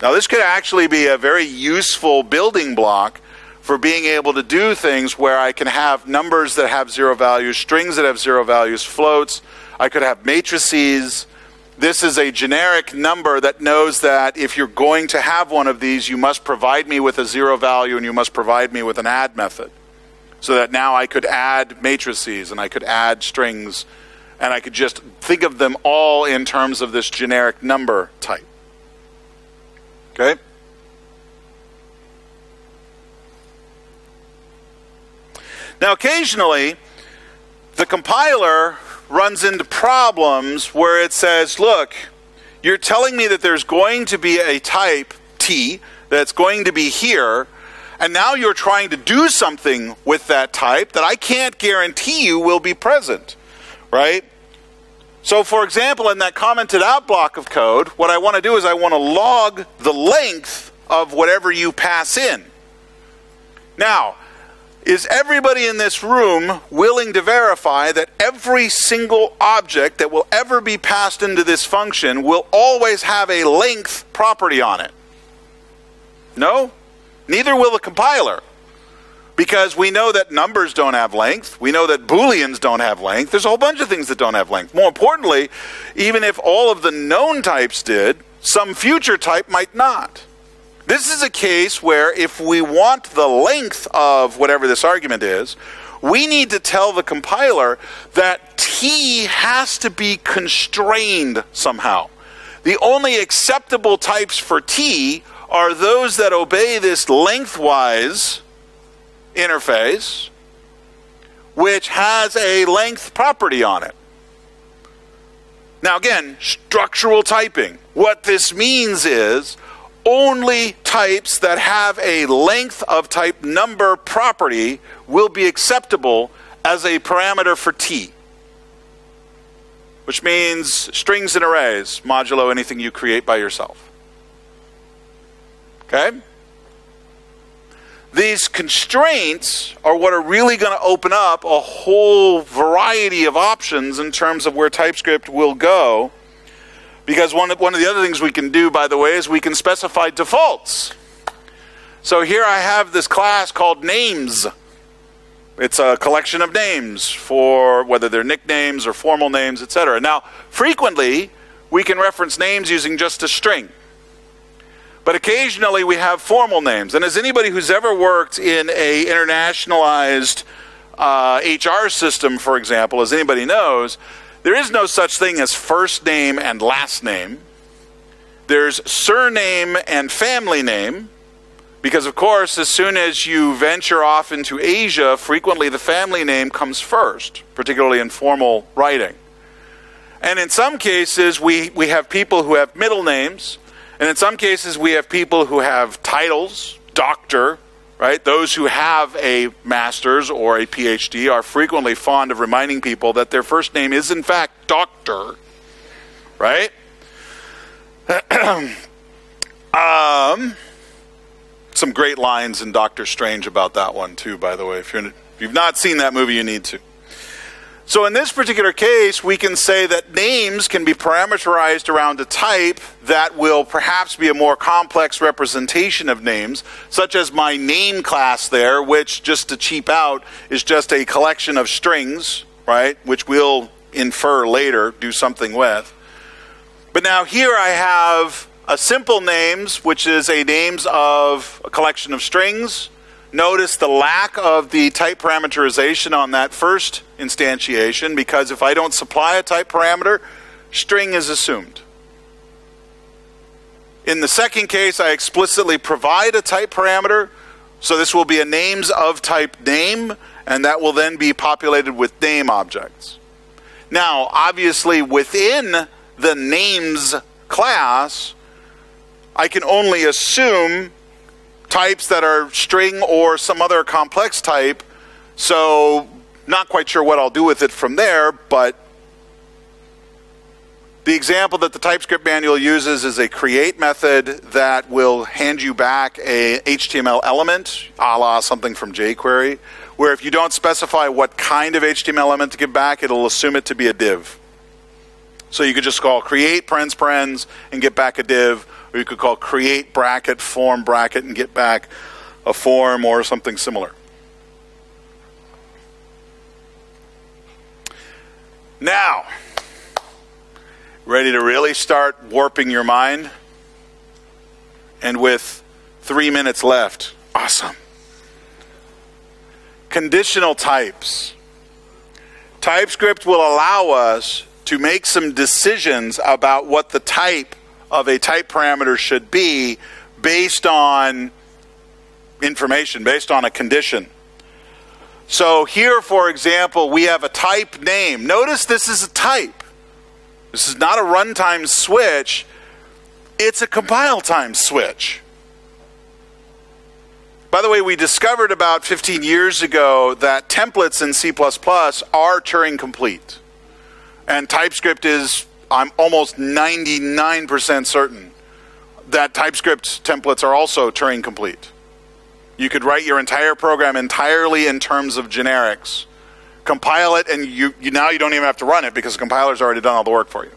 Now, this could actually be a very useful building block for being able to do things where I can have numbers that have 0 values, strings that have 0 values, floats. I could have matrices. This is a generic number that knows that if you're going to have one of these, you must provide me with a 0 value and you must provide me with an add method. So that now I could add matrices and I could add strings and I could just think of them all in terms of this generic number type. Okay? Now, occasionally, the compiler runs into problems where it says, look, you're telling me that there's going to be a type T that's going to be here, and now you're trying to do something with that type that I can't guarantee you will be present, right? So, for example, in that commented out block of code, what I want to do is I want to log the length of whatever you pass in. Now, is everybody in this room willing to verify that every single object that will ever be passed into this function will always have a length property on it? No? Neither will the compiler. Because we know that numbers don't have length. We know that Booleans don't have length. There's a whole bunch of things that don't have length. More importantly, even if all of the known types did, some future type might not. This is a case where if we want the length of whatever this argument is, we need to tell the compiler that T has to be constrained somehow. The only acceptable types for T are those that obey this lengthwise interface, which has a length property on it. Now again, structural typing. What this means is only types that have a length of type number property will be acceptable as a parameter for T. Which means strings and arrays, modulo anything you create by yourself. Okay? These constraints are what are really going to open up a whole variety of options in terms of where TypeScript will go. Because one of the other things we can do, by the way, is we can specify defaults. So here I have this class called names. It's a collection of names for whether they're nicknames or formal names, etc. Now, frequently, we can reference names using just a string. But occasionally we have formal names. And as anybody who's ever worked in a internationalized HR system, for example, as anybody knows, there is no such thing as first name and last name. There's surname and family name, because of course, as soon as you venture off into Asia, frequently the family name comes first, particularly in formal writing. And in some cases, we have people who have middle names, and in some cases we have people who have titles, doctor, right? Those who have a master's or a PhD are frequently fond of reminding people that their first name is in fact doctor, right? Some great lines in Doctor Strange about that one too, by the way. If you've not seen that movie, you need to. So in this particular case, we can say that names can be parameterized around a type that will perhaps be a more complex representation of names, such as my name class there, which, just to cheap out, is just a collection of strings, right, which we'll infer later, do something with. But now here I have a simple names, which is a names of a collection of strings. Notice the lack of the type parameterization on that first instantiation, because if I don't supply a type parameter, string is assumed. In the second case, I explicitly provide a type parameter, so this will be a names of type name, and that will then be populated with name objects. Now, obviously, within the names class, I can only assume types that are string or some other complex type, so not quite sure what I'll do with it from there, but the example that the TypeScript manual uses is a create method that will hand you back a HTML element, a la something from jQuery, where if you don't specify what kind of HTML element to give back, it'll assume it to be a div. So you could just call create parens and get back a div, or you could call create bracket form bracket and get back a form or something similar. Now, ready to really start warping your mind? And with 3 minutes left, awesome. Conditional types. TypeScript will allow us to make some decisions about what the type of a type parameter should be based on information, based on a condition. So here, for example, we have a type name. Notice this is a type. This is not a runtime switch. It's a compile time switch. By the way, we discovered about 15 years ago that templates in C++ are Turing complete. And TypeScript is, I'm almost 99% certain that TypeScript templates are also Turing complete. You could write your entire program entirely in terms of generics, compile it, and now you don't even have to run it because the compiler's already done all the work for you.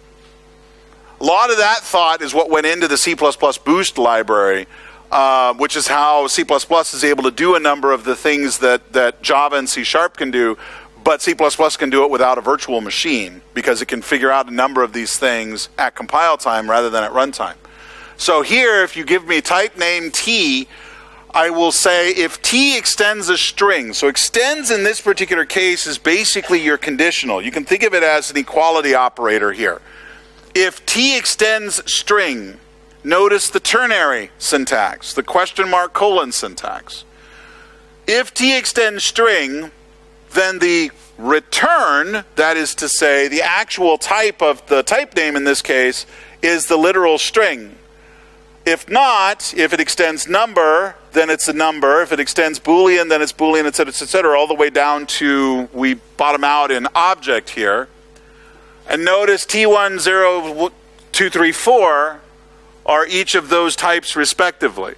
A lot of that thought is what went into the C++ Boost library, which is how C++ is able to do a number of the things that Java and C# can do, but C++ can do it without a virtual machine because it can figure out a number of these things at compile time rather than at runtime. So here, if you give me type name T, I will say if T extends a string, so extends in this particular case is basically your conditional. You can think of it as an equality operator here. If T extends string, notice the ternary syntax, the question mark colon syntax. If T extends string, then the return, that is to say, the actual type of the type name in this case, is the literal string. If not, if it extends number, then it's a number. If it extends Boolean, then it's Boolean, etc., all the way down to, we bottom out in object here. And notice T1, 0, 2, 3, 4 are each of those types respectively.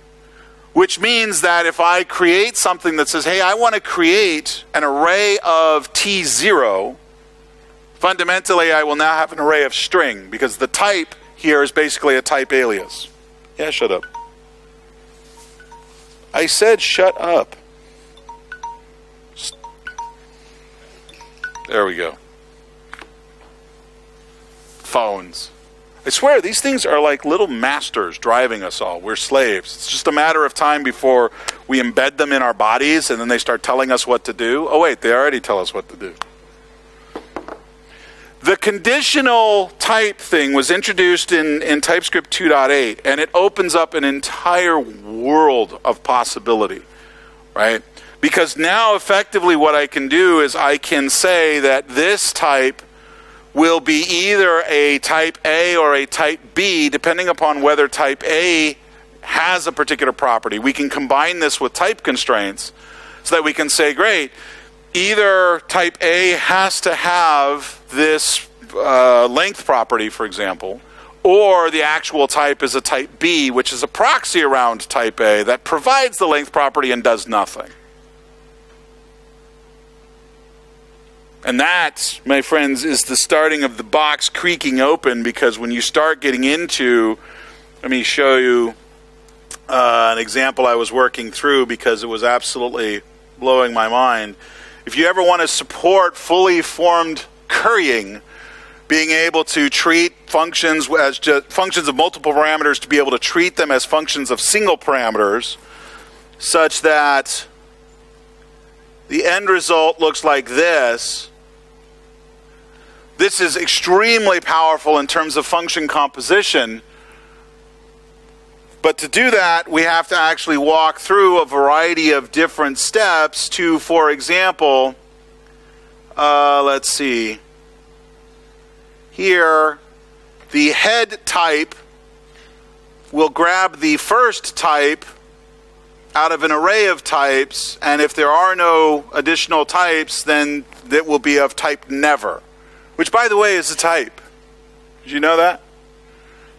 Which means that if I create something that says, hey, I want to create an array of T0, fundamentally I will now have an array of string, because the type here is basically a type alias. Yeah, shut up. I said shut up. There we go. Phones. I swear, these things are like little masters driving us all. We're slaves. It's just a matter of time before we embed them in our bodies and then they start telling us what to do. Oh, wait, they already tell us what to do. The conditional type thing was introduced in TypeScript 2.8, and it opens up an entire world of possibility, right? Because now, effectively, what I can do is I can say that this type will be either a type A or a type B, depending upon whether type A has a particular property. We can combine this with type constraints so that we can say, great, either type A has to have this length property, for example, or the actual type is a type B, which is a proxy around type A that provides the length property and does nothing. And that, my friends, is the starting of the box creaking open, because when you start getting into, let me show you an example I was working through because it was absolutely blowing my mind. If you ever want to support fully formed currying, being able to treat functions as just functions of multiple parameters, to be able to treat them as functions of single parameters, such that the end result looks like this. This is extremely powerful in terms of function composition. But to do that, we have to actually walk through a variety of different steps to, for example, let's see. Here, the head type will grab the first type out of an array of types, and if there are no additional types, then it will be of type never, which, by the way, is a type. Did you know that?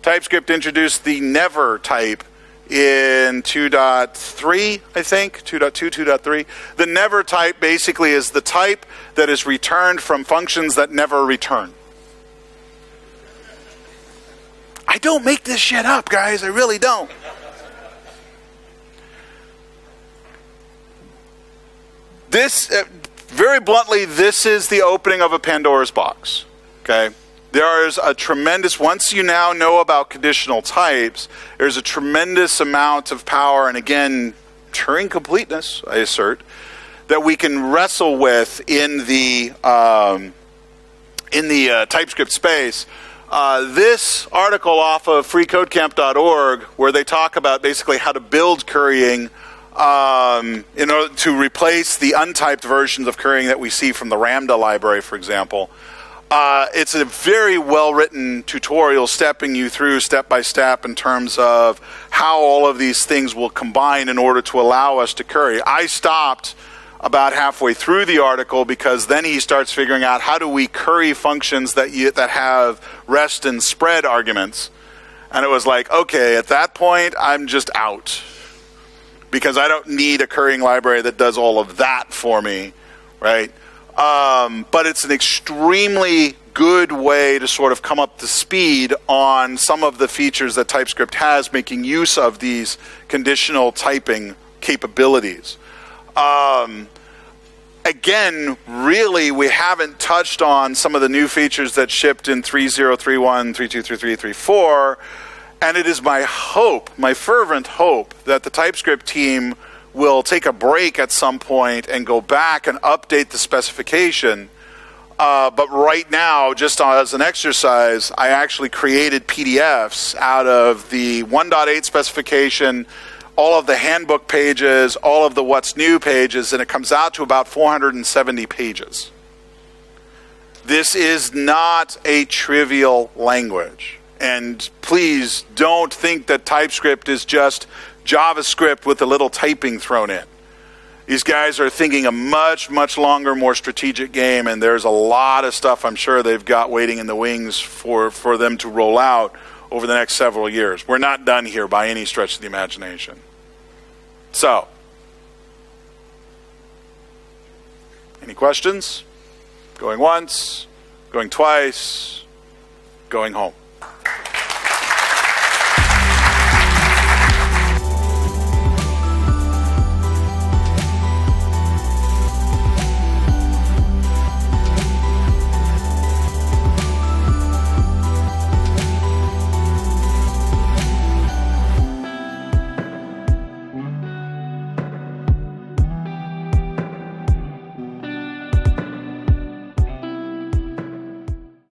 TypeScript introduced the never type in 2.3, I think, 2.2, 2.3. The never type basically is the type that is returned from functions that never return. I don't make this shit up, guys. I really don't. This, very bluntly, this is the opening of a Pandora's box. Okay? There is a tremendous, once you now know about conditional types, there's a tremendous amount of power, and again, Turing completeness, I assert, that we can wrestle with in the TypeScript space. This article off of freecodecamp.org, where they talk about basically how to build currying in order to replace the untyped versions of currying that we see from the Lambda library, for example. It's a very well-written tutorial stepping you through step by step in terms of how all of these things will combine in order to allow us to curry. I stopped about halfway through the article because then he starts figuring out how do we curry functions that have rest and spread arguments. And it was like, okay, at that point, I'm just out, because I don't need a currying library that does all of that for me, right? But it's an extremely good way to sort of come up to speed on some of the features that TypeScript has, making use of these conditional typing capabilities. Again, really, we haven't touched on some of the new features that shipped in 3.0.3.1, 3.2, 3.3, 3.4, and it is my hope, my fervent hope, that the TypeScript team will take a break at some point and go back and update the specification. But right now, just as an exercise, I actually created PDFs out of the 1.8 specification, all of the handbook pages, all of the what's new pages, and it comes out to about 470 pages. This is not a trivial language. And please don't think that TypeScript is just JavaScript with a little typing thrown in. These guys are thinking a much, much longer, more strategic game, and there's a lot of stuff I'm sure they've got waiting in the wings for them to roll out over the next several years. We're not done here by any stretch of the imagination. So, any questions? Going once, going twice, going home.